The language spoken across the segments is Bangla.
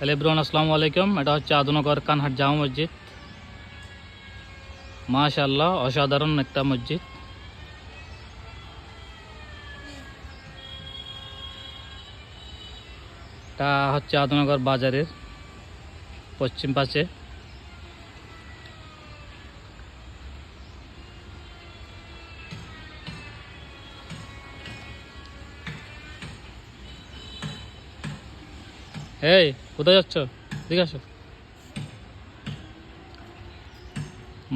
হ্যালো এভরিওয়ান, আসসালামু আলাইকুম। এটা হচ্ছে আদনগর কানহাট জামা মসজিদ। মাশাআল্লাহ, অসাধারণ একটা মসজিদ। এটা হচ্ছে আদনগর বাজারের পশ্চিম পাশে। এই কোথায় যাচ্ছ? ঠিক আছে।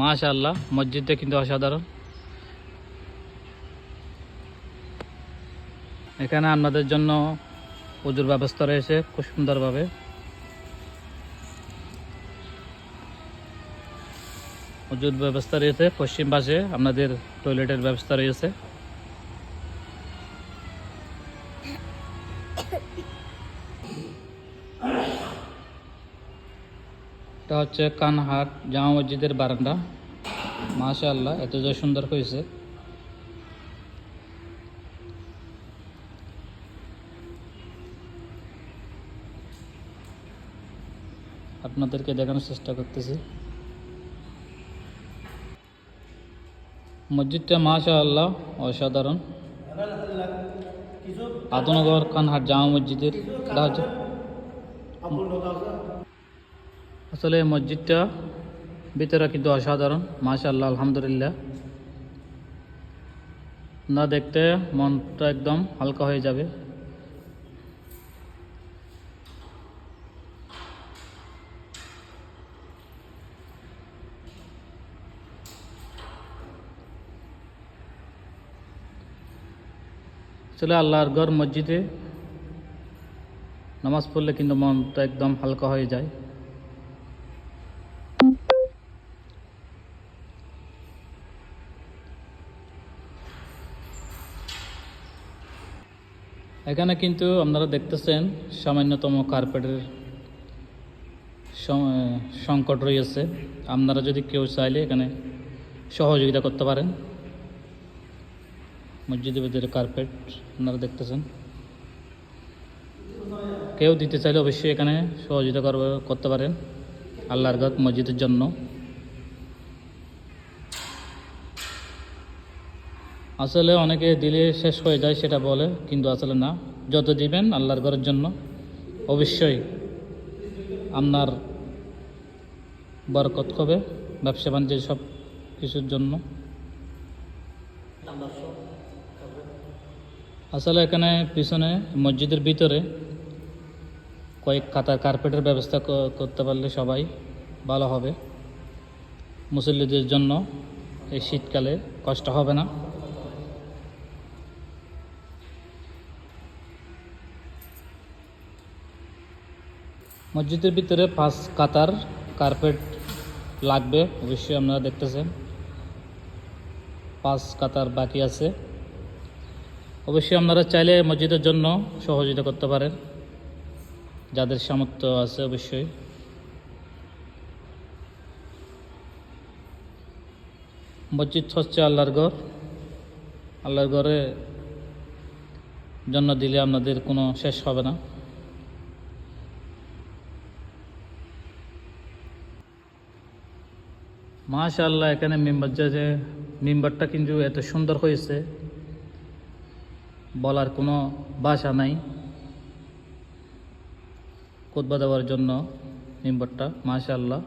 মাশাআল্লাহ, মসজিদটা কিন্তু অসাধারণ। এখানে আপনাদের জন্য উজুর ব্যবস্থা রয়েছে খুব সুন্দরভাবে। উজুর ব্যবস্থা রয়েছে পশ্চিম পাশে, আপনাদের টয়লেটের ব্যবস্থা রয়েছে। এটা হচ্ছে কানহাট জামা মসজিদের বারান্দা। মাশাআল্লাহ, এত যে সুন্দর হয়েছে। আপনাদেরকে দেখানোর চেষ্টা করতেছি মসজিদটা। মাশাআল্লাহ, অসাধারণ। আদনগর কানহাট জামা মসজিদের আসলে মসজিদটা ভিতরে কিন্তু অসাধারণ। মাশাআল্লাহ, আলহামদুলিল্লাহ। না দেখতে মনটা একদম হালকা হয়ে যাবে। আসলে আল্লাহর ঘর মসজিদে নামাজ পড়লে কিন্তু মনটা একদম হালকা হয়ে যায়। এখানে কিন্তু আপনারা দেখতেছেন সামান্যতম কার্পেটের সংকট রয়েছে। আপনারা যদি কেউ চাইলে এখানে সহযোগিতা করতে পারেন। মসজিদের ভিতরে কার্পেট আপনারা দেখতেছেন। কেউ দিতে চাইলে অবশ্যই এখানে সহযোগিতা করতে পারেন আল্লাহর ঘর মসজিদের জন্য। আসলে অনেকে দিলে শেষ হয়ে যায় সেটা বলে, কিন্তু আসলে না। যত দিবেন আল্লাহর ঘরের জন্য অবশ্যই আপনার বরকত হবে, ব্যবসা বাণিজ্যের সব কিছুর জন্য। আসলে এখানে পিছনে মসজিদের ভিতরে কয়েক কাতার কার্পেটের ব্যবস্থা করতে পারলে সবাই ভালো হবে। মুসল্লিদের জন্য এই শীতকালে কষ্ট হবে না। মসজিদের ভিতরে 5 কাতার কার্পেট লাগবে, অবশ্যই আপনারা দেখতেছেন 5 কাতার বাকি আছে। অবশ্যই আপনারা চাইলে মসজিদের জন্য সহযোগিতা করতে পারেন, যাদের সামর্থ্য আছে। অবশ্যই মসজিদ হচ্ছে আল্লাহর ঘর। আল্লাহর ঘরে জন্য দিলে আপনাদের কোনো শেষ হবে না। মাশাআল্লাহ, এখানে মিম্বারটা কিন্তু এত সুন্দর হয়েছে, বলার কোনো ভাষা নাই। খুতবা দেওয়ার জন্য মিম্বারটা মাশাআল্লাহ।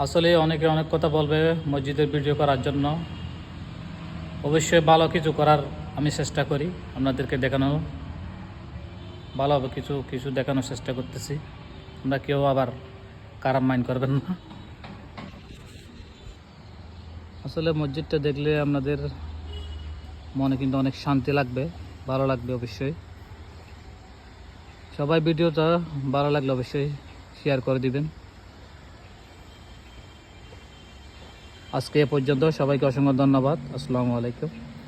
আসলে অনেকে অনেক কথা বলবে মসজিদের ভিডিও করার জন্য। অবশ্যই ভালো কিছু করার আমি চেষ্টা করি, আপনাদেরকে দেখানো ভালোভাবে কিছু কিছু দেখানোর চেষ্টা করতেছি। আমরা কেউ আবার খারাপ মাইন্ড করবেন না। আসলে মসজিদটা দেখলে আপনাদের মনে কিন্তু অনেক শান্তি লাগবে, ভালো লাগবে। অবশ্যই সবাই ভিডিওটা ভালো লাগলে অবশ্যই শেয়ার করে দিবেন। আজকে এ পর্যন্ত, সবাইকে অসংখ্য ধন্যবাদ। আসসালামু আলাইকুম।